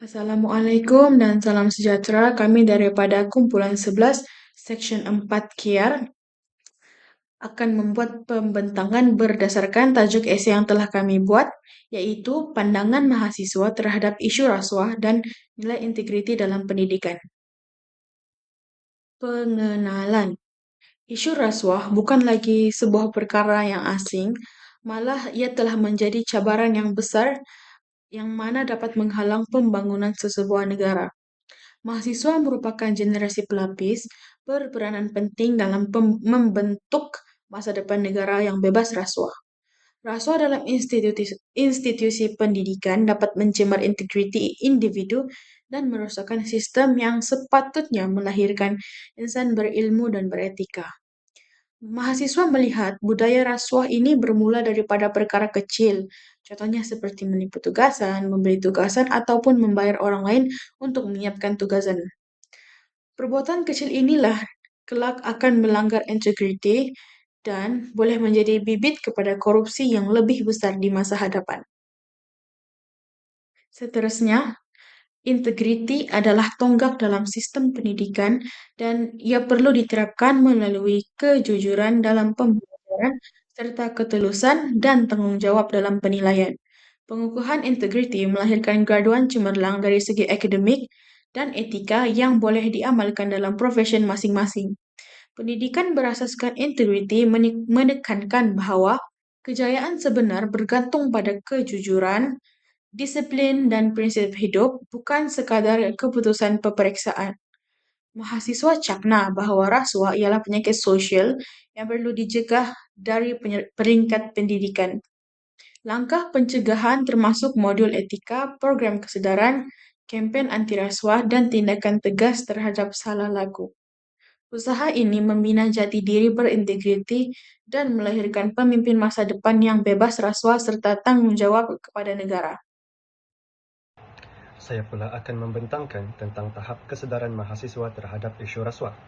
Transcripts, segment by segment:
Assalamualaikum dan salam sejahtera. Kami daripada kumpulan 11 Seksyen 4 KIAR akan membuat pembentangan berdasarkan tajuk esei yang telah kami buat, yaitu Pandangan Mahasiswa Terhadap Isu Rasuah dan Nilai Integriti dalam Pendidikan. Pengenalan. Isu rasuah bukan lagi sebuah perkara yang asing, malah ia telah menjadi cabaran yang besar yang mana dapat menghalang pembangunan sesebuah negara. Mahasiswa merupakan generasi pelapis, berperanan penting dalam membentuk masa depan negara yang bebas rasuah. Rasuah dalam institusi pendidikan dapat mencemar integriti individu dan merosakkan sistem yang sepatutnya melahirkan insan berilmu dan beretika. Mahasiswa melihat budaya rasuah ini bermula daripada perkara kecil, contohnya seperti menipu tugasan, memberi tugasan, ataupun membayar orang lain untuk menyiapkan tugasan. Perbuatan kecil inilah kelak akan melanggar integriti dan boleh menjadi bibit kepada korupsi yang lebih besar di masa hadapan. Seterusnya, integriti adalah tonggak dalam sistem pendidikan dan ia perlu diterapkan melalui kejujuran dalam pembelajaran serta ketulusan dan tanggung jawab dalam penilaian. Pengukuhan integriti melahirkan graduan cemerlang dari segi akademik dan etika yang boleh diamalkan dalam profesi masing-masing. Pendidikan berasaskan integriti menekankan bahwa kejayaan sebenar bergantung pada kejujuran, disiplin, dan prinsip hidup, bukan sekadar keputusan peperiksaan. Mahasiswa cakna bahwa rasuah ialah penyakit sosial yang perlu dicegah dari peringkat pendidikan. Langkah pencegahan termasuk modul etika, program kesedaran, kempen anti rasuah, dan tindakan tegas terhadap salah laku. Usaha ini membina jati diri berintegriti dan melahirkan pemimpin masa depan yang bebas rasuah serta tanggung jawab kepada negara. Saya pula akan membentangkan tentang tahap kesedaran mahasiswa terhadap isu rasuah.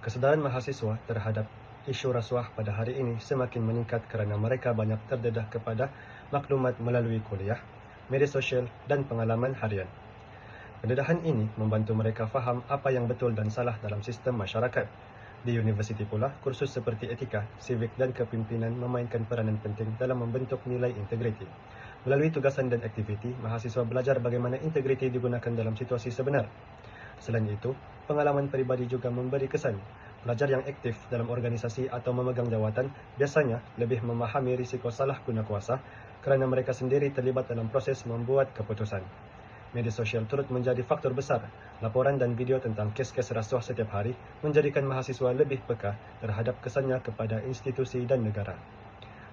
Kesedaran mahasiswa terhadap isu rasuah pada hari ini semakin meningkat kerana mereka banyak terdedah kepada maklumat melalui kuliah, media sosial dan pengalaman harian. Pendedahan ini membantu mereka faham apa yang betul dan salah dalam sistem masyarakat. Di universiti pula, kursus seperti etika, sivik dan kepimpinan memainkan peranan penting dalam membentuk nilai integriti. Melalui tugasan dan aktiviti, mahasiswa belajar bagaimana integriti digunakan dalam situasi sebenar. Selain itu, pengalaman peribadi juga memberi kesan. Pelajar yang aktif dalam organisasi atau memegang jawatan biasanya lebih memahami risiko salah guna kuasa kerana mereka sendiri terlibat dalam proses membuat keputusan. Media sosial turut menjadi faktor besar. Laporan dan video tentang kes-kes rasuah setiap hari menjadikan mahasiswa lebih peka terhadap kesannya kepada institusi dan negara.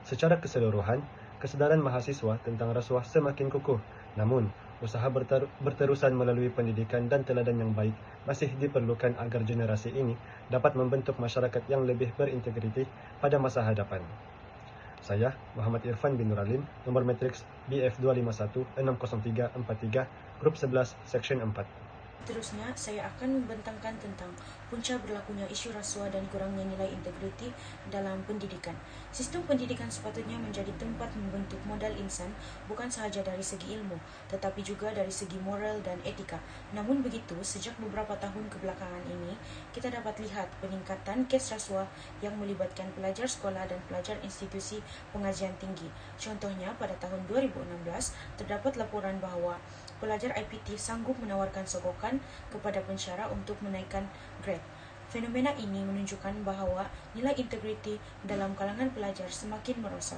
Secara keseluruhan, kesedaran mahasiswa tentang rasuah semakin kukuh. Namun, usaha berterusan melalui pendidikan dan teladan yang baik masih diperlukan agar generasi ini dapat membentuk masyarakat yang lebih berintegriti pada masa hadapan. Saya, Muhammad Irfan bin Nuralim, nomor matriks BF251-60343, Grup 11, Seksyen 4. Seterusnya, saya akan membentangkan tentang punca berlakunya isu rasuah dan kurangnya nilai integriti dalam pendidikan. Sistem pendidikan sepatutnya menjadi tempat membentuk modal insan bukan sahaja dari segi ilmu, tetapi juga dari segi moral dan etika. Namun begitu, sejak beberapa tahun kebelakangan ini, kita dapat lihat peningkatan kes rasuah yang melibatkan pelajar sekolah dan pelajar institusi pengajian tinggi. Contohnya, pada tahun 2016, terdapat laporan bahawa pelajar IPT sanggup menawarkan sogokan kepada pensyarah untuk menaikkan grade. Fenomena ini menunjukkan bahawa nilai integriti dalam kalangan pelajar semakin merosot.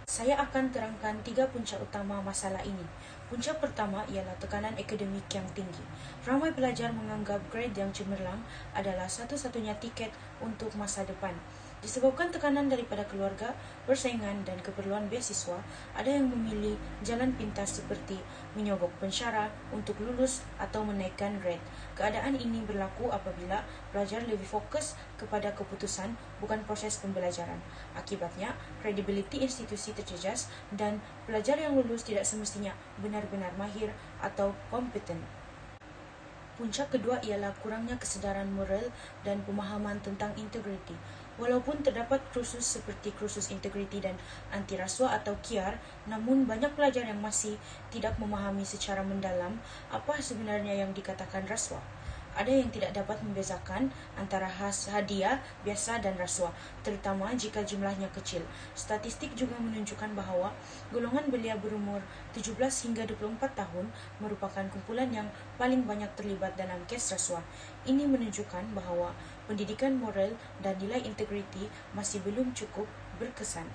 Saya akan terangkan 3 punca utama masalah ini. Punca pertama ialah tekanan akademik yang tinggi. Ramai pelajar menganggap grade yang cemerlang adalah satu-satunya tiket untuk masa depan. Disebabkan tekanan daripada keluarga, persaingan dan keperluan beasiswa, ada yang memilih jalan pintas seperti menyogok pensyarah untuk lulus atau menaikkan grade. Keadaan ini berlaku apabila pelajar lebih fokus kepada keputusan bukan proses pembelajaran. Akibatnya, kredibiliti institusi terjejas dan pelajar yang lulus tidak semestinya benar-benar mahir atau kompeten. Puncak kedua ialah kurangnya kesedaran moral dan pemahaman tentang integriti. Walaupun terdapat kursus seperti kursus integriti dan anti rasuah atau KIAR, namun banyak pelajar yang masih tidak memahami secara mendalam apa sebenarnya yang dikatakan rasuah. Ada yang tidak dapat membezakan antara hadiah biasa dan rasuah, terutama jika jumlahnya kecil. Statistik juga menunjukkan bahawa golongan belia berumur 17 hingga 24 tahun merupakan kumpulan yang paling banyak terlibat dalam kes rasuah. Ini menunjukkan bahawa pendidikan moral dan nilai integriti masih belum cukup berkesan.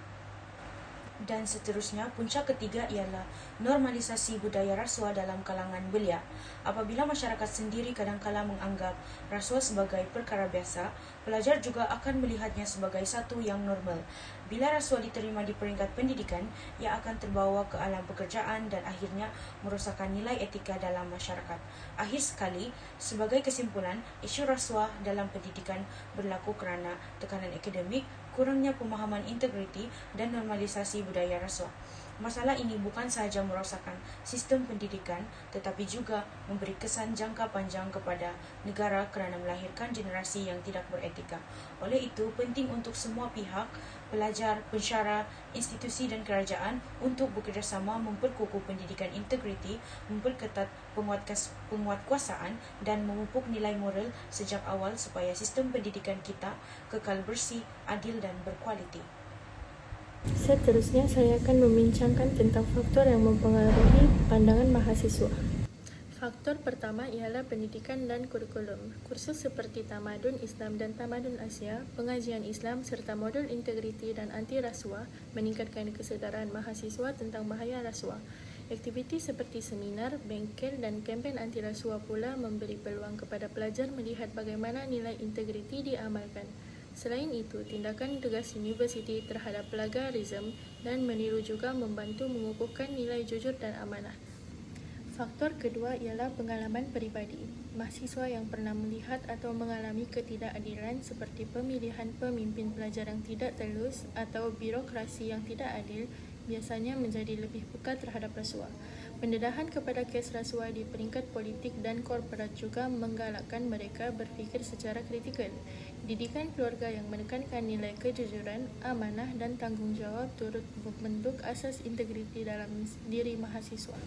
Dan seterusnya, puncak ketiga ialah normalisasi budaya rasuah dalam kalangan belia. Apabila masyarakat sendiri kadangkala menganggap rasuah sebagai perkara biasa, pelajar juga akan melihatnya sebagai satu yang normal. Bila rasuah diterima di peringkat pendidikan, ia akan terbawa ke alam pekerjaan dan akhirnya merosakkan nilai etika dalam masyarakat. Akhir sekali, sebagai kesimpulan, isu rasuah dalam pendidikan berlaku kerana tekanan akademik, kurangnya pemahaman integriti dan normalisasi budaya rasuah. Masalah ini bukan sahaja merosakkan sistem pendidikan tetapi juga memberi kesan jangka panjang kepada negara kerana melahirkan generasi yang tidak beretika. Oleh itu, penting untuk semua pihak, pelajar, pensyarah, institusi dan kerajaan untuk bekerjasama memperkukuh pendidikan integriti, memperketat penguatkuasaan dan memupuk nilai moral sejak awal supaya sistem pendidikan kita kekal bersih, adil dan berkualiti. Seterusnya, saya akan membincangkan tentang faktor yang mempengaruhi pandangan mahasiswa. Faktor pertama ialah pendidikan dan kurikulum. Kursus seperti Tamadun Islam dan Tamadun Asia, pengajian Islam serta modul integriti dan anti rasuah meningkatkan kesedaran mahasiswa tentang bahaya rasuah. Aktiviti seperti seminar, bengkel dan kempen anti rasuah pula memberi peluang kepada pelajar melihat bagaimana nilai integriti diamalkan. Selain itu, tindakan tegas universiti terhadap plagiarisme dan meniru juga membantu mengukuhkan nilai jujur dan amanah. Faktor kedua ialah pengalaman peribadi. Mahasiswa yang pernah melihat atau mengalami ketidakadilan seperti pemilihan pemimpin pelajar yang tidak telus atau birokrasi yang tidak adil biasanya menjadi lebih peka terhadap rasuah. Pendedahan kepada kes rasuah di peringkat politik dan korporat juga menggalakkan mereka berfikir secara kritikal. Didikan keluarga yang menekankan nilai kejujuran, amanah dan tanggungjawab turut membentuk asas integriti dalam diri mahasiswa.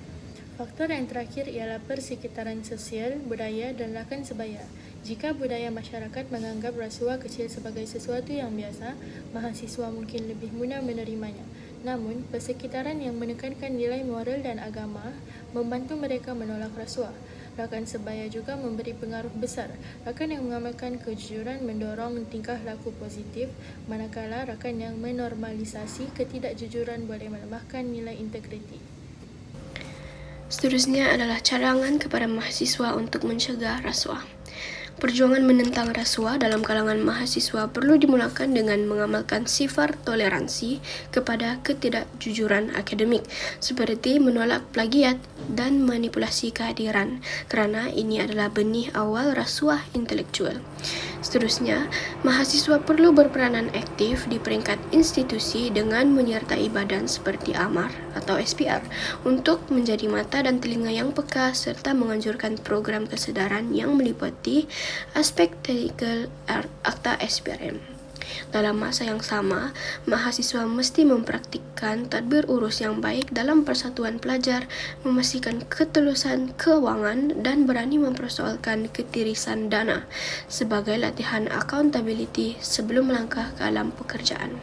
Faktor yang terakhir ialah persekitaran sosial, budaya dan rakan sebaya. Jika budaya masyarakat menganggap rasuah kecil sebagai sesuatu yang biasa, mahasiswa mungkin lebih mudah menerimanya. Namun, persekitaran yang menekankan nilai moral dan agama membantu mereka menolak rasuah. Rakan sebaya juga memberi pengaruh besar. Rakan yang mengamalkan kejujuran mendorong tingkah laku positif, manakala rakan yang menormalisasi ketidakjujuran boleh melemahkan nilai integriti. Seterusnya adalah cadangan kepada mahasiswa untuk mencegah rasuah. Perjuangan menentang rasuah dalam kalangan mahasiswa perlu dimulakan dengan mengamalkan sifat toleransi kepada ketidakjujuran akademik, seperti menolak plagiat dan manipulasi kehadiran, kerana ini adalah benih awal rasuah intelektual. Seterusnya, mahasiswa perlu berperanan aktif di peringkat institusi dengan menyertai badan seperti AMAR atau SPR untuk menjadi mata dan telinga yang peka serta menganjurkan program kesedaran yang meliputi aspek teknikal akta SPRM. Dalam masa yang sama, mahasiswa mesti mempraktikkan tadbir urus yang baik dalam persatuan pelajar, memastikan ketelusan keuangan dan berani mempersoalkan ketirisan dana sebagai latihan accountability sebelum melangkah ke alam pekerjaan.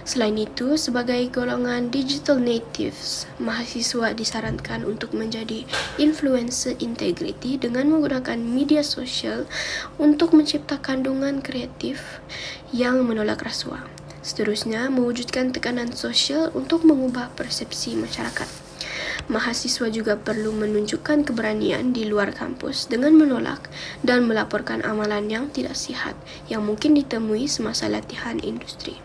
Selain itu, sebagai golongan digital natives, mahasiswa disarankan untuk menjadi influencer integriti dengan menggunakan media sosial untuk mencipta kandungan kreatif yang menolak rasuah. Seterusnya, mewujudkan tekanan sosial untuk mengubah persepsi masyarakat. Mahasiswa juga perlu menunjukkan keberanian di luar kampus dengan menolak dan melaporkan amalan yang tidak sihat yang mungkin ditemui semasa latihan industri.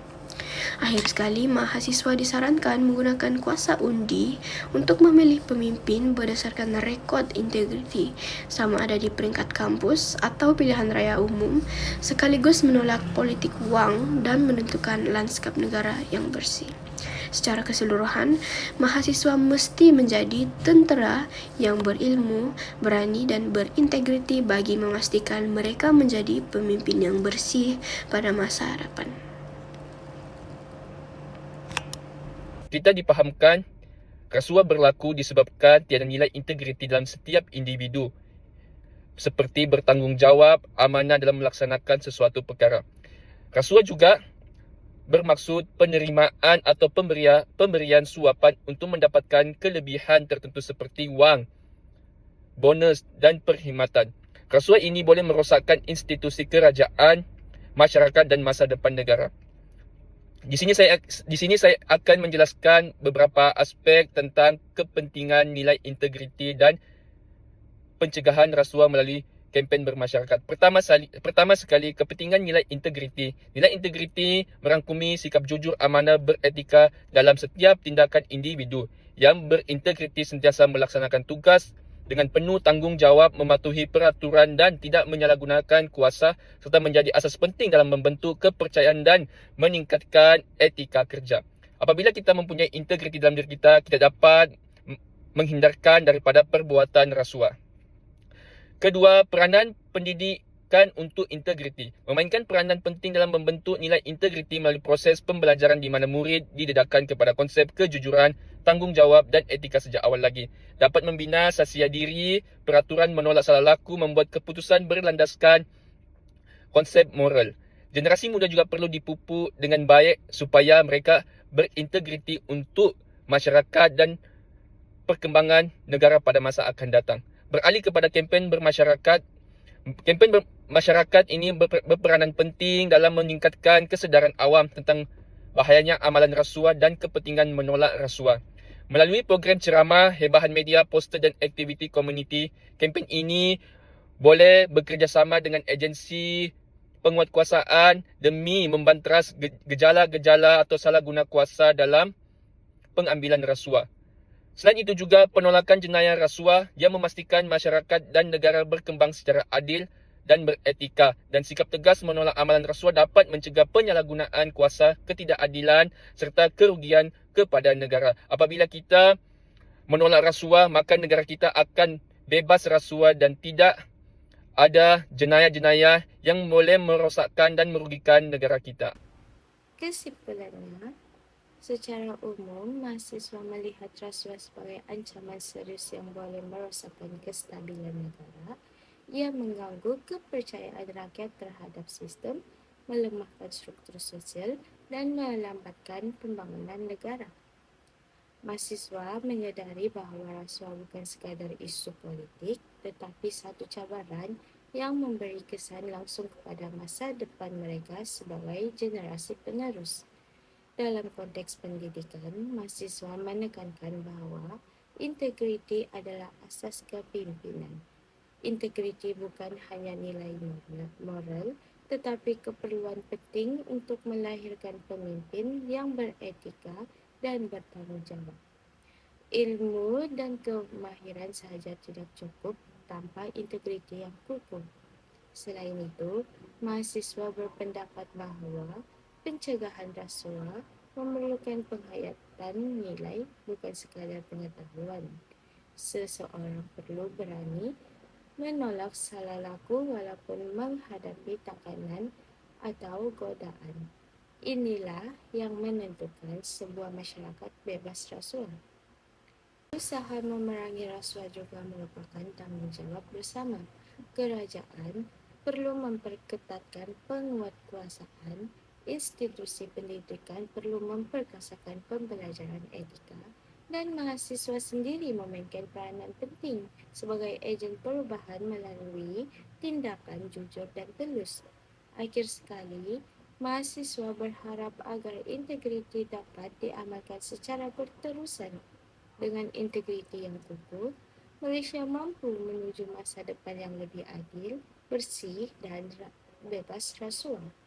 Akhir sekali, mahasiswa disarankan menggunakan kuasa undi untuk memilih pemimpin berdasarkan rekod integriti, sama ada di peringkat kampus atau pilihan raya umum, sekaligus menolak politik wang dan menentukan lanskap negara yang bersih. Secara keseluruhan, mahasiswa mesti menjadi tentera yang berilmu, berani dan berintegriti bagi memastikan mereka menjadi pemimpin yang bersih pada masa hadapan. Kita dipahamkan rasuah berlaku disebabkan tiada nilai integriti dalam setiap individu, seperti bertanggungjawab, amanah dalam melaksanakan sesuatu perkara. Rasuah juga bermaksud penerimaan atau pemberian suapan untuk mendapatkan kelebihan tertentu seperti wang, bonus dan perkhidmatan. Rasuah ini boleh merosakkan institusi kerajaan, masyarakat dan masa depan negara. Di sini saya akan menjelaskan beberapa aspek tentang kepentingan nilai integriti dan pencegahan rasuah melalui kempen bermasyarakat. Pertama sekali, kepentingan nilai integriti. Nilai integriti merangkumi sikap jujur, amanah, beretika dalam setiap tindakan individu. Yang berintegriti sentiasa melaksanakan tugas dengan penuh tanggungjawab, mematuhi peraturan dan tidak menyalahgunakan kuasa serta menjadi asas penting dalam membentuk kepercayaan dan meningkatkan etika kerja. Apabila kita mempunyai integriti dalam diri kita, kita dapat menghindarkan daripada perbuatan rasuah. Kedua, peranan pendidikan untuk integriti. Memainkan peranan penting dalam membentuk nilai integriti melalui proses pembelajaran di mana murid didedahkan kepada konsep kejujuran, tanggungjawab dan etika sejak awal lagi. Dapat membina sasia diri, peraturan menolak salah laku, membuat keputusan berlandaskan konsep moral. Generasi muda juga perlu dipupuk dengan baik supaya mereka berintegriti untuk masyarakat dan perkembangan negara pada masa akan datang. Beralih kepada kempen bermasyarakat. Kempen bermasyarakat ini berperanan penting dalam meningkatkan kesedaran awam tentang bahayanya amalan rasuah dan kepentingan menolak rasuah. Melalui program ceramah, hebahan media, poster dan aktiviti komuniti, kempen ini boleh bekerjasama dengan agensi penguatkuasaan demi membanteras gejala-gejala atau salah guna kuasa dalam pengambilan rasuah. Selain itu juga penolakan jenayah rasuah yang memastikan masyarakat dan negara berkembang secara adil dan beretika, dan sikap tegas menolak amalan rasuah dapat mencegah penyalahgunaan kuasa, ketidakadilan serta kerugian kepada negara. Apabila kita menolak rasuah, maka negara kita akan bebas rasuah dan tidak ada jenayah-jenayah yang boleh merosakkan dan merugikan negara kita. Kesimpulannya, secara umum, mahasiswa melihat rasuah sebagai ancaman serius yang boleh merosakkan kestabilan negara. Ia mengganggu kepercayaan rakyat terhadap sistem, melemahkan struktur sosial, dan melambatkan pembangunan negara. Mahasiswa menyadari bahawa rasuah bukan sekadar isu politik, tetapi satu cabaran yang memberi kesan langsung kepada masa depan mereka sebagai generasi penerus. Dalam konteks pendidikan, mahasiswa menekankan bahawa integriti adalah asas kepimpinan. Integriti bukan hanya nilai moral, tetapi keperluan penting untuk melahirkan pemimpin yang beretika dan bertanggungjawab. Ilmu dan kemahiran sahaja tidak cukup tanpa integriti yang kukuh. Selain itu, mahasiswa berpendapat bahawa pencegahan rasuah memerlukan penghayatan nilai, bukan sekadar pengetahuan. Seseorang perlu berani menolak salah laku walaupun menghadapi tekanan atau godaan. Inilah yang menentukan sebuah masyarakat bebas rasuah. Usaha memerangi rasuah juga merupakan tanggungjawab bersama. Kerajaan perlu memperketatkan penguatkuasaan, institusi pendidikan perlu memperkasakan pembelajaran etika, dan mahasiswa sendiri memainkan peranan penting sebagai ejen perubahan melalui tindakan jujur dan telus. Akhir sekali, mahasiswa berharap agar integriti dapat diamalkan secara berterusan. Dengan integriti yang kukuh, Malaysia mampu menuju masa depan yang lebih adil, bersih dan bebas rasuah.